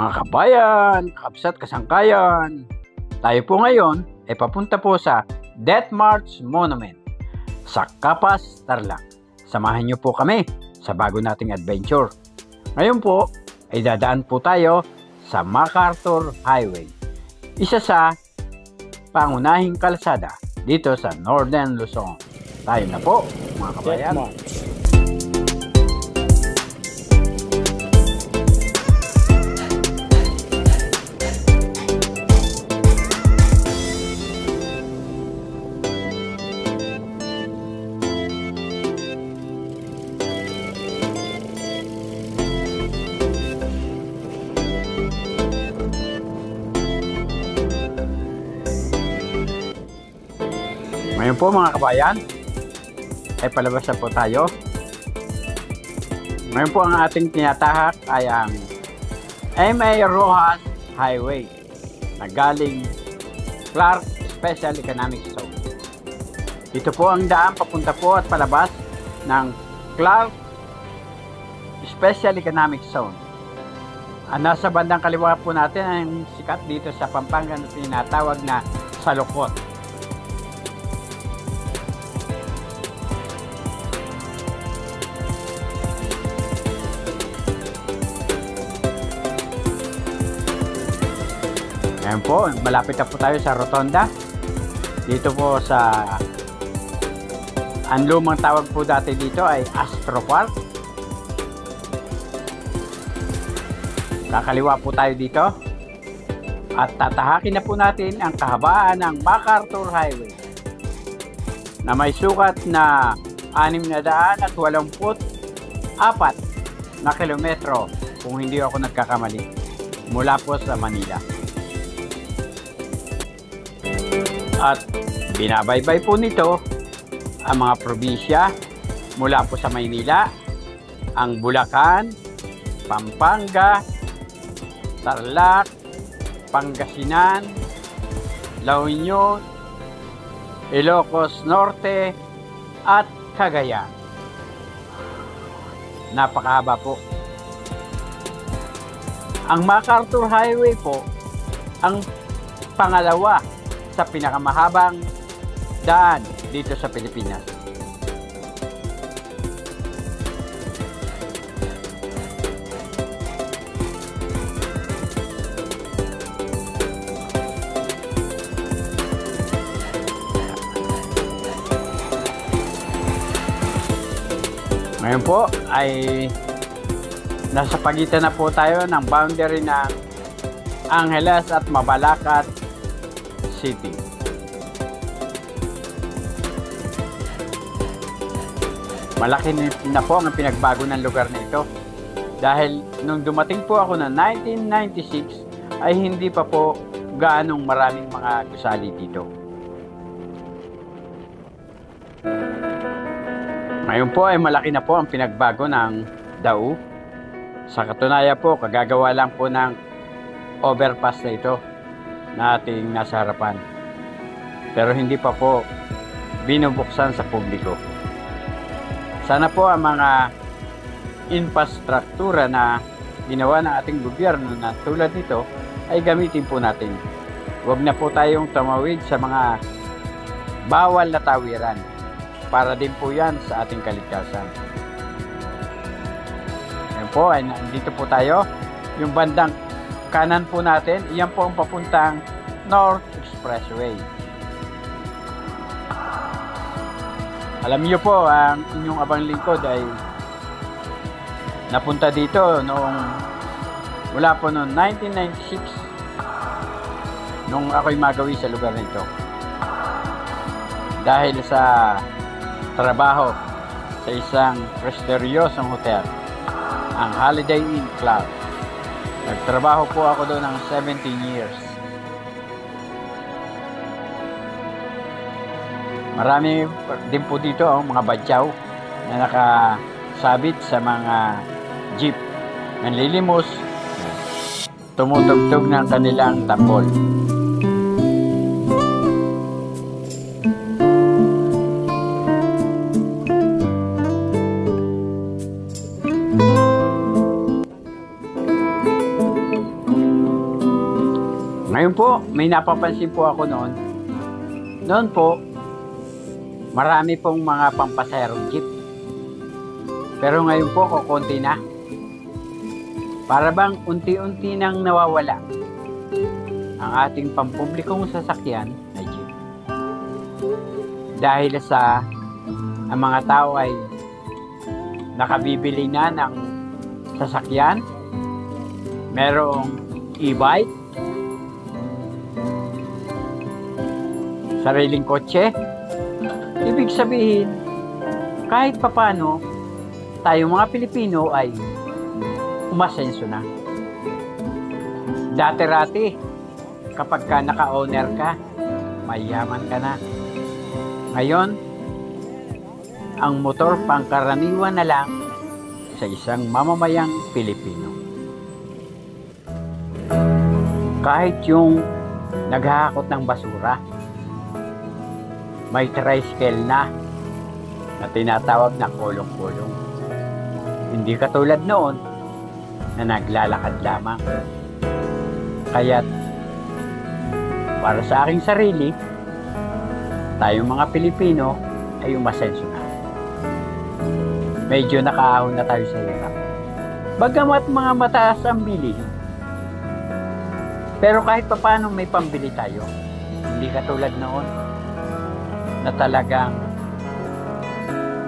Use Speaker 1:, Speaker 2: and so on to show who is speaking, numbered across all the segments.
Speaker 1: Mga kabayan, kabsat, kasangkayan, tayo po ngayon ay papunta po sa Death March Monument sa Capas, Tarlac. Samahan niyo po kami sa bago nating adventure. Ngayon po ay dadaan po tayo sa MacArthur Highway, isa sa pangunahing kalsada dito sa Northern Luzon. Tayo na po mga kabayan. Ngayon po mga kabayan, ay palabas na po tayo. Ngayon po ang ating tinatahak ay ang M.A. Rojas Highway na galing Clark Special Economic Zone. Dito po ang daan papunta po at palabas ng Clark Special Economic Zone. Ang nasa bandang kaliwa po natin ang sikat dito sa Pampanga na tinatawag na Salukot. Ngayon po, malapit na po tayo sa Rotonda. Dito po sa ang lumang tawag po dati dito ay Astro Park. Kakaliwa po tayo dito. At tatahakin na po natin ang kahabaan ng MacArthur Highway na may sukat na 684 na kilometro kung hindi ako nagkakamali mula po sa Manila. At binabaybay po nito ang mga probinsya mula po sa Maynila, ang Bulacan, Pampanga, Tarlac, Pangasinan, La Union, Ilocos Norte, at Cagayan. Napakahaba po. Ang MacArthur Highway po ang pangalawa sa pinakamahabang daan dito sa Pilipinas. Ngayon po ay nasa pagitan na po tayo ng boundary ng Angeles at Mabalacat City. Malaki na po ang pinagbago ng lugar na ito dahil nung dumating po ako ng 1996 ay hindi pa po gaanong maraming mga gusali dito. Ngayon po ay malaki na po ang pinagbago ng Dao. Sa katunayan po, kagagawa lang po ng overpass na ito na ating nasa harapan. Pero hindi pa po binubuksan sa publiko. Sana po ang mga infrastruktura na ginawa ng ating gobyerno na tulad nito ay gamitin po natin. Huwag na po tayong tumawid sa mga bawal na tawiran para din po yan sa ating kaligtasan. Ngayon po ay nandito po tayo. Yung bandang kanan po natin, iyan po ang papuntang North Expressway. Alam niyo po, ang inyong abang lingkod ay napunta dito mula po noong 1996 nung ako'y magawi sa lugar nito. Dahil sa trabaho sa isang prestigyosong hotel, ang Holiday Inn Club. Nagtrabaho po ako doon ng 17 years. Marami din po dito ang mga badyaw na nakasabit sa mga jeep. Nanlilimos, tumutugtog ng kanilang tambol. Ngayon po, may napapansin po ako noon. Noon po, marami pong mga pampasaherong jeep. Pero ngayon po, kukunti na. Para bang unti-unti nang nawawala ang ating pampublikong sasakyan na jeep. Dahil sa ang mga tao ay nakabibili na ng sasakyan, merong e-bike, sariling kotse. Ibig sabihin, kahit papano, tayo mga Pilipino ay umasenso na. Dati-rati, kapag ka naka-owner ka, mayaman ka na. Ngayon, ang motor pangkaraniwan na lang sa isang mamamayang Pilipino. Kahit yung naghahakot ng basura, may tricycle na tinatawag na kulong-kulong. Hindi katulad noon na naglalakad lamang. Kaya't para sa aking sarili, tayong mga Pilipino ay umasenso na. Medyo nakaahon na tayo sa hirap. Bagamat mga mataas ang bilihin. Pero kahit papaano may pambili tayo. Hindi katulad noon na talagang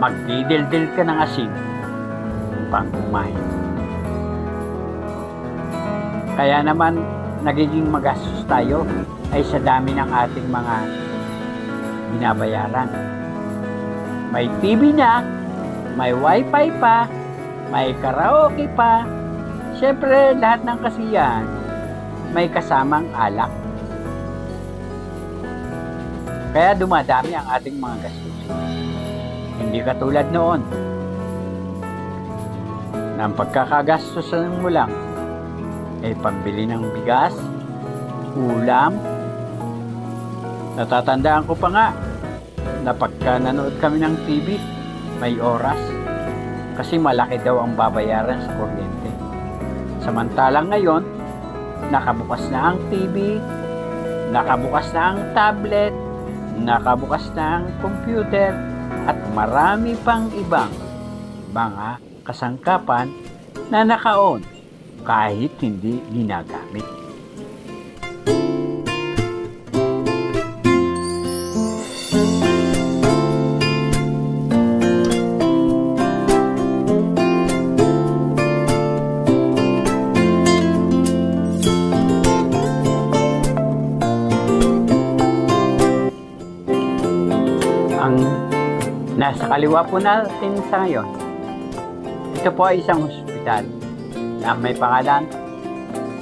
Speaker 1: magdidildil ka ng asin upang kumain. Kaya naman nagiging magastos tayo ay sa dami ng ating mga binabayaran. May TV na, may wifi pa, may karaoke pa. Siyempre, lahat ng kasiyahan may kasamang alak. Kaya dumadami ang ating mga gastusin. Hindi katulad noon na ang pagkakagastusan mo lang ay pambili ng bigas, ulam. Natatandaan ko pa nga na pagka nanood kami ng TV, may oras kasi malaki daw ang babayaran sa kuryente. Samantalang ngayon, nakabukas na ang TV, nakabukas na ang tablet, nakabukas na ang computer, at marami pang ibang mga kasangkapan na naka-on kahit hindi ginagamit. Ang nasa kaliwa po natin sa ngayon, ito po ay isang hospital na may pangalan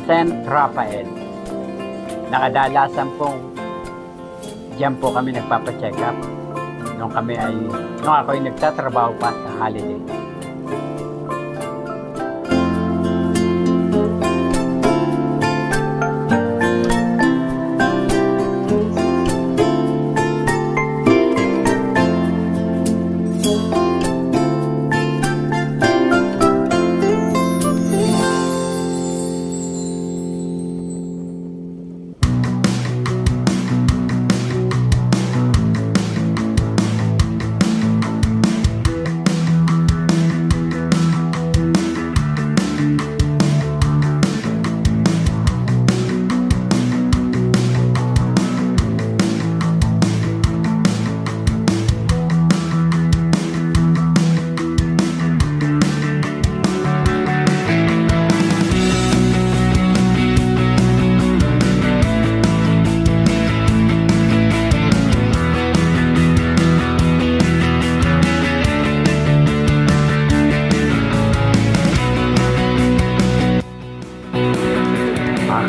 Speaker 1: St. Raphael. Nakadalasan pong diyan po kami nagpapacheck up nung ako ay nagtatrabaho pa sa holiday.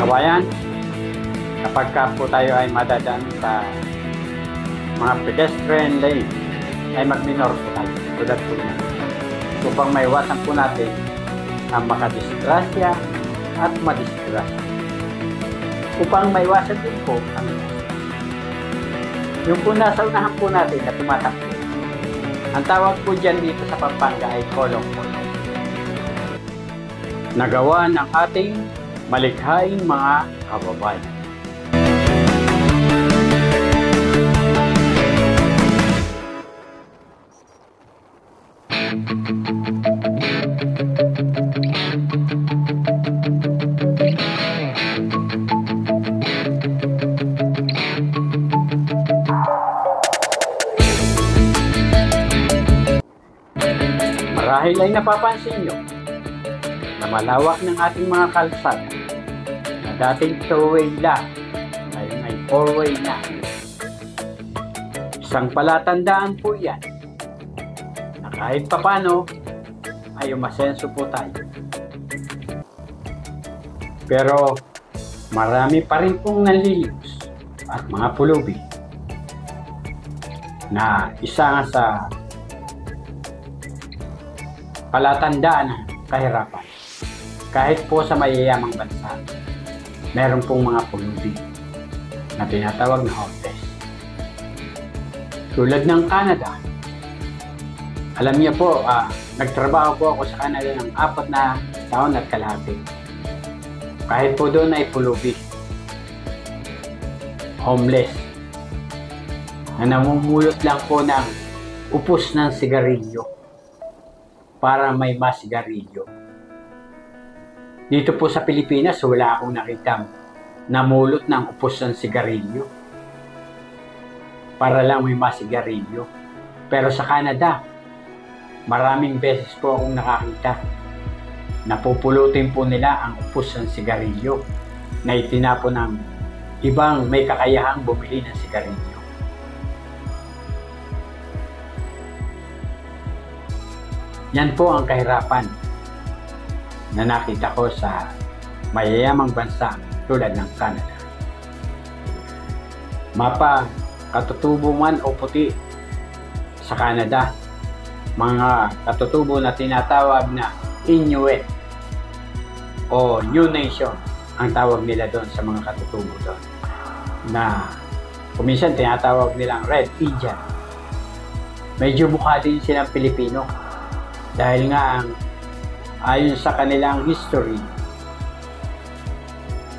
Speaker 1: Kabayan, kapag po tayo ay madadaan sa mga pedestrian lane, ay mag-minor po tayo, tulad po na. Upang maiwasan po natin ang makadisgrasya at madisgrasya. Upang maiwasan din po ang yung po nasa unahan po natin na tumatakbo. Ang tawag po dyan dito sa Pampanga ay kolong-kolong. Nagawa ng ating malikhaing mga kababayan. Marahil ay napapansin nyo na malawak ng ating mga kalsada na dating 2-way lang ay may 4-way na. Isang palatandaan po yan na kahit papano ay umasenso po tayo. Pero marami pa rin pong nanlilimus at mga pulubi na isa nga sa palatandaan ng kahirapan. Kahit po sa mayayamang bansa, meron pong mga pulubi na tinatawag na homeless. Tulad ng Canada, alam niyo po, nagtrabaho po ako sa Canada ng 4 na taon at kalahati. Kahit po doon ay pulubi, homeless, na namumulot lang po ng upos ng sigarilyo para may masigarilyo. Dito po sa Pilipinas, wala akong nakitang namulot ng upos ng sigarilyo para lang may masigarilyo. Pero sa Canada, maraming beses po akong nakakita. Napupulutin po nila ang upos ng sigarilyo na itinapon ng ibang may kakayahang bumili ng sigarilyo. Yan po ang kahirapan na nakita ko sa mayayamang bansa tulad ng Canada. Mapa, katutubo man o puti sa Canada, mga katutubo na tinatawag na Inuit o New Nation ang tawag nila doon sa mga katutubo doon, na kuminsan tinatawag nilang Red Indian. Medyo mukha din silang Pilipino dahil nga ayon sa kanilang history,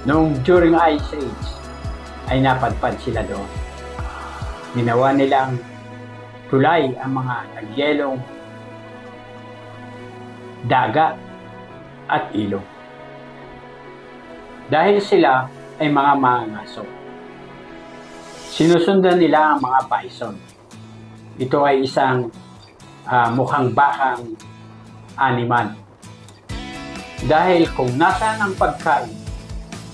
Speaker 1: noong during Ice Age ay napadpad sila doon. Ginawa nilang tulay ang mga nagyelong dagat at ilog. Dahil sila ay mga mangangaso, sinusundan nila ang mga bison. Ito ay isang mukhang bakang animal. Dahil kung nasaan ang pagkain,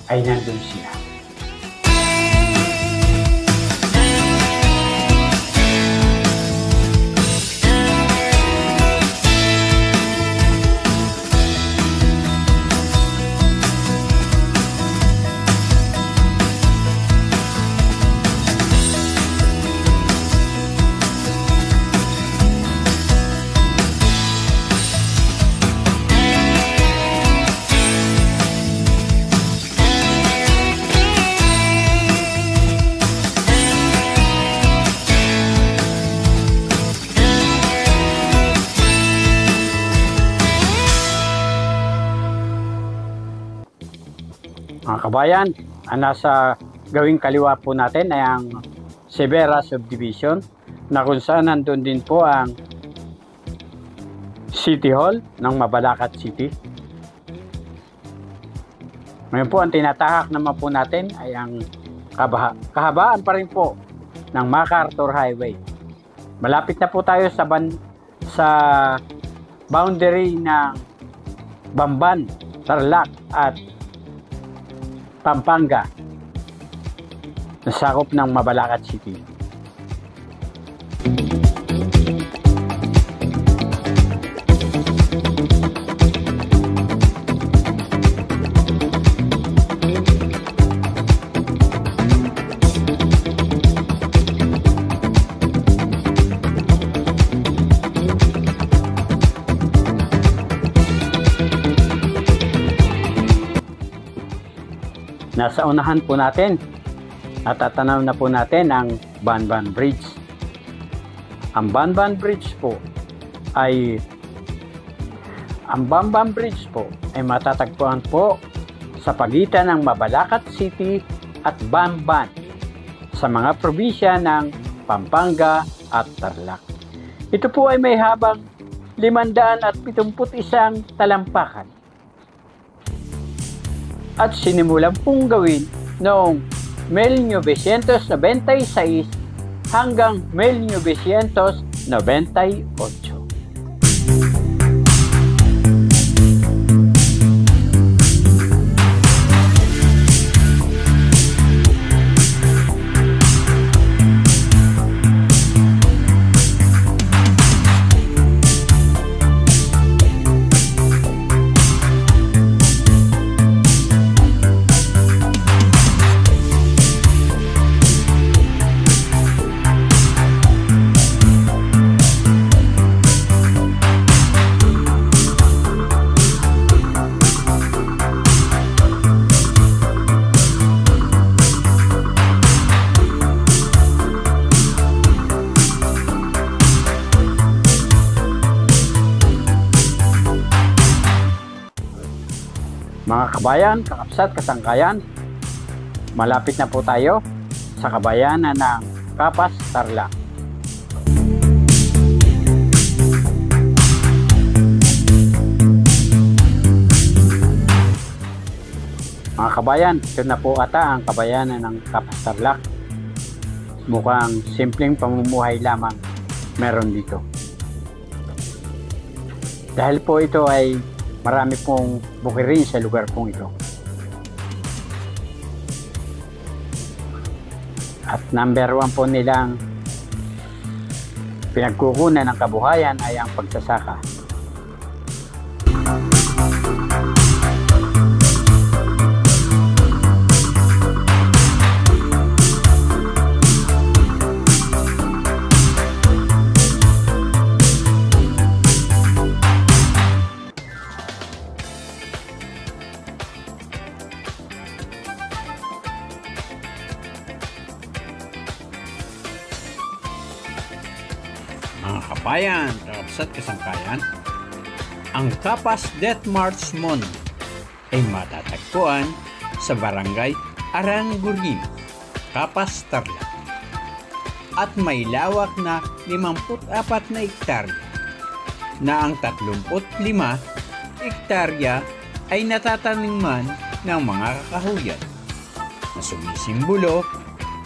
Speaker 1: ay nandun sila. Mga kabayan, ang nasa gawing kaliwa po natin ay ang Severa Subdivision, na kung saan nandun din po ang City Hall ng Mabalacat City. Ngayon po, ang tinatahak naman po natin ay ang kahabaan pa rin po ng MacArthur Highway. Malapit na po tayo sa boundary ng Bamban, Tarlac at Pampanga, na sakop ng Mabalacat City. Nasa unahan po natin, natatanaw na po natin ang Banban Bridge. Ang Banban Bridge po ay matatagpuan po sa pagitan ng Mabalacat City at Banban sa mga probinsya ng Pampanga at Tarlac. Ito po ay may habang 571 talampakan. At sinimulan pong gawin noong 1996 hanggang 1998. Mga kabayan, kakapsat, kasangkayan, malapit na po tayo sa kabayanan ng Kapas, Tarlac. Mga kabayan, ito na po ata ang kabayanan ng Kapas, Tarlac. Mukhang simpleng pamumuhay lamang meron dito. Dahil po ito ay marami pong bukirin sa lugar pong ito. At number 1 po nilang pinagkukunan ng kabuhayan ay ang pagsasaka. Mga kabayan, kakapsat, kasangkayan, ang Kapas Death March Monument ay matatagpuan sa Barangay Arangurin, Kapas, Tarlac, at may lawak na 54 na hektarya, na ang 35 hektarya ay natataniman ng mga kakahuyan na sumisimbolo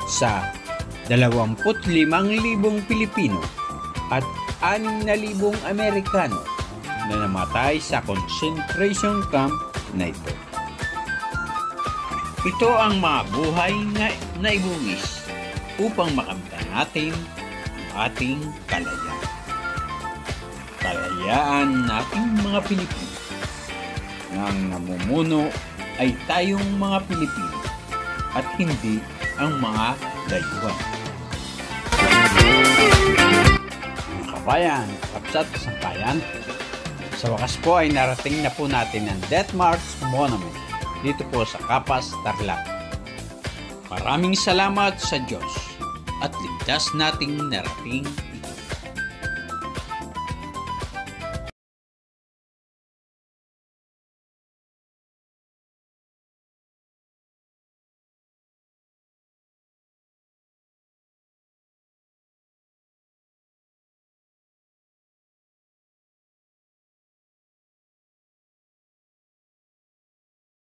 Speaker 1: sa 25,000 Pilipino at 6,000 Amerikano na namatay sa concentration camp na ito. Ito ang mga buhay na naibungis upang makamtan natin ang ating kalayaan. Kalayaan nating mga Pilipino. Ang namumuno ay tayong mga Pilipino at hindi ang mga dayuhan. Kabayan, kapsat, kasangkayan, sa wakas po ay narating na po natin ang Death March Monument dito po sa Kapas, Tarlac. Maraming salamat sa Diyos at ligtas nating narating